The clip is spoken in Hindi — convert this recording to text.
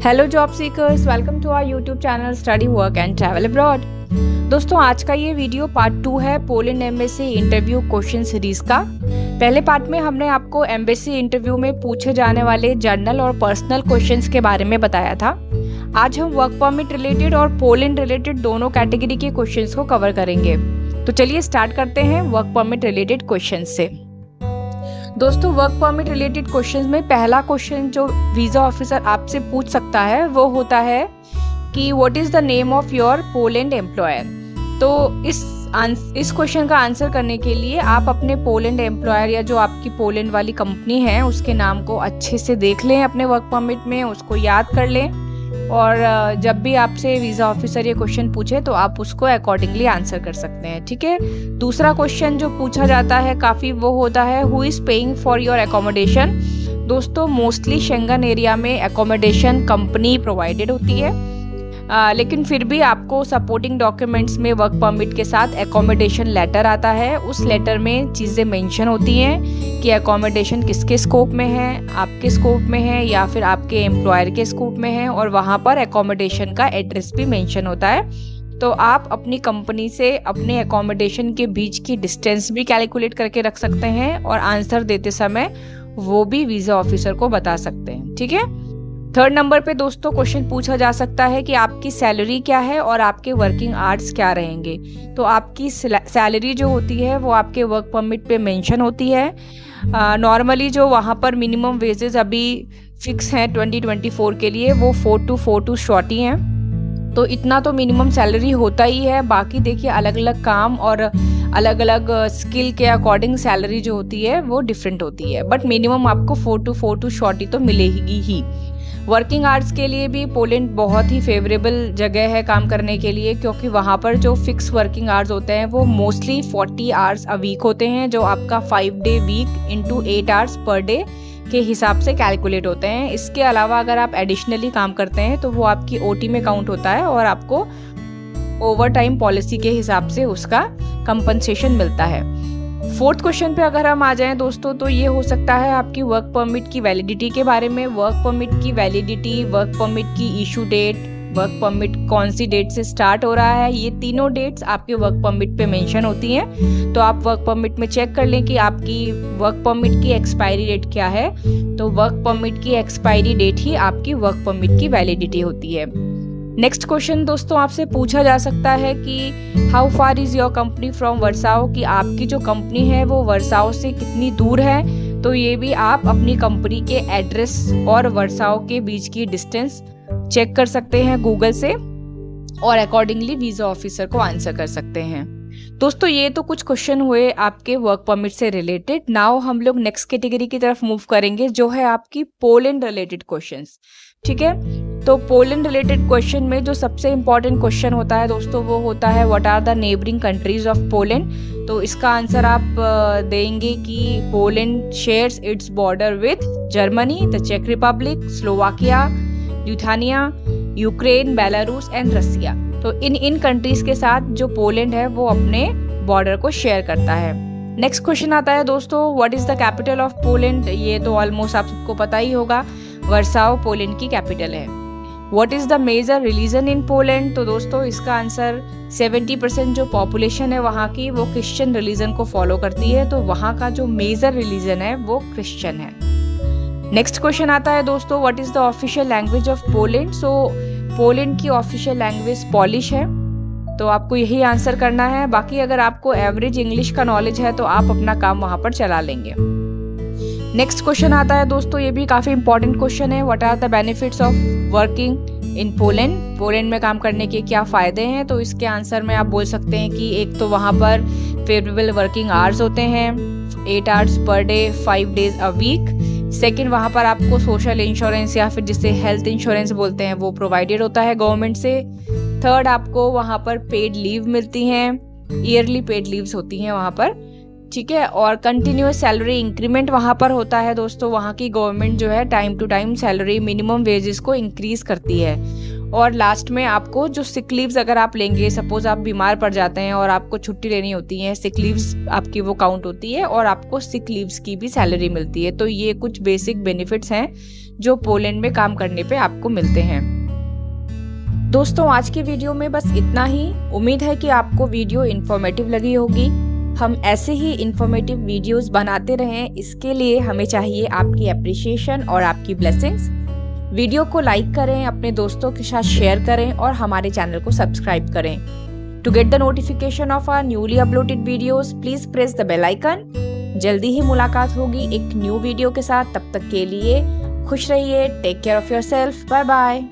Hello job seekers, welcome to our YouTube channel study work and travel abroad. दोस्तों, आज का ये वीडियो पार्ट 2 है Poland embassy interview question series का। पहले पार्ट में हमने आपको एम्बेसी इंटरव्यू में पूछे जाने वाले जनरल और पर्सनल क्वेश्चंस के बारे में बताया था। आज हम वर्क परमिट रिलेटेड और पोलैंड रिलेटेड दोनों कैटेगरी के क्वेश्चंस को कवर करेंगे। तो चलिए स्टार्ट करते हैं वर्क परमिट रिलेटेड क्वेश्चन से। दोस्तों, वर्क परमिट रिलेटेड क्वेश्चंस में पहला क्वेश्चन जो वीजा ऑफिसर आपसे पूछ सकता है वो होता है कि what is the name of your Poland employer. तो इस क्वेश्चन का आंसर करने के लिए आप अपने पोलैंड एम्प्लॉयर या जो आपकी पोलैंड वाली कंपनी है उसके नाम को अच्छे से देख लें अपने वर्क परमिट में, उसको याद कर लें और जब भी आपसे वीज़ा ऑफिसर ये क्वेश्चन पूछे तो आप उसको अकॉर्डिंगली आंसर कर सकते हैं। ठीक है। दूसरा क्वेश्चन जो पूछा जाता है काफ़ी वो होता है who is paying for your accommodation. दोस्तों, मोस्टली शेंगन एरिया में एकोमोडेशन कंपनी प्रोवाइडेड होती है, लेकिन फिर भी आपको सपोर्टिंग डॉक्यूमेंट्स में वर्क परमिट के साथ एकोमोडेशन लेटर आता है। उस लेटर में चीज़ें मेंशन होती हैं कि एकोमोडेशन किसके स्कोप में है, आपके स्कोप में है या फिर आपके एम्प्लॉयर के स्कोप में है, और वहाँ पर एकोमोडेशन का एड्रेस भी मेंशन होता है। तो आप अपनी कंपनी से अपने एकोमोडेशन के बीच की डिस्टेंस भी कैलकुलेट करके रख सकते हैं और आंसर देते समय वो भी वीज़ा ऑफिसर को बता सकते हैं। ठीक है। थर्ड नंबर पे दोस्तों क्वेश्चन पूछा जा सकता है कि आपकी सैलरी क्या है और आपके वर्किंग आवर्स क्या रहेंगे। तो आपकी सैलरी जो होती है वो आपके वर्क परमिट पे मेंशन होती है। नॉर्मली जो वहाँ पर मिनिमम वेजेस अभी फिक्स हैं 2024 के लिए वो 4 शॉर्टी हैं। तो इतना तो मिनिमम सैलरी होता ही है। बाकी देखिए अलग अलग काम और अलग अलग स्किल के अकॉर्डिंग सैलरी जो होती है वो डिफरेंट होती है, बट मिनिमम आपको 4 शॉर्टी तो मिलेगी ही। वर्किंग आवर्स के लिए भी पोलैंड बहुत ही फेवरेबल जगह है काम करने के लिए, क्योंकि वहाँ पर जो फिक्स वर्किंग आवर्स होते हैं वो मोस्टली 40 आवर्स अ वीक होते हैं, जो आपका 5 day week into 8 hours per day के हिसाब से कैलकुलेट होते हैं। इसके अलावा अगर आप एडिशनली काम करते हैं तो वो आपकी ओटी में काउंट होता है और आपको ओवर टाइम पॉलिसी के हिसाब से उसका कंपनसेशन मिलता है। फोर्थ क्वेश्चन पे अगर हम आ जाएं दोस्तों, तो ये हो सकता है आपकी वर्क परमिट की वैलिडिटी के बारे में। वर्क परमिट की वैलिडिटी, वर्क परमिट की इशू डेट, वर्क परमिट कौन सी डेट से स्टार्ट हो रहा है, ये तीनों डेट्स आपके वर्क परमिट पे मेंशन होती हैं। तो आप वर्क परमिट में चेक कर लें कि आपकी वर्क परमिट की एक्सपायरी डेट क्या है। तो वर्क परमिट की एक्सपायरी डेट ही आपकी वर्क परमिट की वैलिडिटी होती है। नेक्स्ट क्वेश्चन दोस्तों आपसे पूछा जा सकता है कि how far is your company from Warsaw, कि आपकी जो कंपनी है वो वर्साओ से कितनी दूर है। तो ये भी आप अपनी कंपनी के एड्रेस और वर्साओ के बीच की डिस्टेंस चेक कर सकते हैं गूगल से और अकॉर्डिंगली वीज़ा ऑफिसर को आंसर कर सकते हैं। दोस्तों, ये तो कुछ क्वेश्चन हुए आपके वर्क परमिट से रिलेटेड। नाउ हम लोग नेक्स्ट कैटेगरी की तरफ मूव करेंगे जो है आपकी पोलैंड रिलेटेड क्वेश्चंस। ठीक है। तो पोलैंड रिलेटेड क्वेश्चन में जो सबसे इम्पॉर्टेंट क्वेश्चन होता है दोस्तों वो होता है what are the neighbouring countries of Poland. तो इसका आंसर आप देंगे कि Poland shares its border with Germany, the चेक Republic, Slovakia, Lithuania, Ukraine, Belarus and Russia. तो इन कंट्रीज के साथ जो पोलैंड है वो अपने बॉर्डर को शेयर करता है। नेक्स्ट क्वेश्चन आता है दोस्तों what is the capital of Poland. ये तो ऑलमोस्ट आप सबको पता ही होगा, वर्साओ पोलैंड की कैपिटल है। What is the major religion in Poland. तो दोस्तों इसका आंसर 70% जो पॉपुलेशन है वहाँ की वो क्रिश्चियन रिलीजन को फॉलो करती है। तो वहाँ का जो मेजर रिलीजन है वो क्रिश्चियन है। नेक्स्ट क्वेश्चन आता है दोस्तों what is the official language of Poland. So Poland की ऑफिशियल लैंग्वेज पॉलिश है। तो आपको यही आंसर करना है। बाकी अगर आपको एवरेज इंग्लिश का नॉलेज है तो आप अपना काम वहाँ पर चला लेंगे। नेक्स्ट क्वेश्चन आता है दोस्तों, ये भी काफ़ी इंपॉर्टेंट क्वेश्चन है, what are the benefits of working in Poland. Poland में काम करने के क्या फ़ायदे हैं। तो इसके आंसर में आप बोल सकते हैं कि एक तो वहाँ पर फेवरेबल वर्किंग आवर्स होते हैं 8 hours per day 5 days a week. Second, वहाँ पर आपको सोशल इंश्योरेंस या फिर जिसे हेल्थ इंश्योरेंस बोलते हैं वो प्रोवाइडेड होता है गवर्नमेंट से। थर्ड, आपको वहाँ पर पेड लीव मिलती हैं, ईयरली पेड लीव्स होती हैं वहाँ पर। ठीक है। और कंटिन्यूस सैलरी इंक्रीमेंट वहाँ पर होता है दोस्तों। वहाँ की गवर्नमेंट जो है time to time salary minimum wages को इंक्रीज करती है। और लास्ट में आपको जो सिक लीव्स अगर आप लेंगे, सपोज आप बीमार पड़ जाते हैं और आपको छुट्टी लेनी होती है, सिक लीव्स आपकी वो काउंट होती है और आपको सिक लीव्स की भी सैलरी मिलती है। तो ये कुछ बेसिक बेनिफिट्स हैं जो पोलैंड में काम करने पे आपको मिलते हैं। दोस्तों आज की वीडियो में बस इतना ही। उम्मीद है कि आपको वीडियो इन्फॉर्मेटिव लगी होगी। हम ऐसे ही इन्फॉर्मेटिव वीडियोस बनाते रहें, इसके लिए हमें चाहिए आपकी एप्रिसिएशन और आपकी ब्लेसिंग्स। वीडियो को लाइक करें, अपने दोस्तों के साथ शेयर करें और हमारे चैनल को सब्सक्राइब करें। To get the notification of our newly uploaded videos, please press the bell icon. जल्दी ही मुलाकात होगी एक न्यू वीडियो के साथ। तब तक के लिए खुश रहिए। Take care of yourself. Bye bye.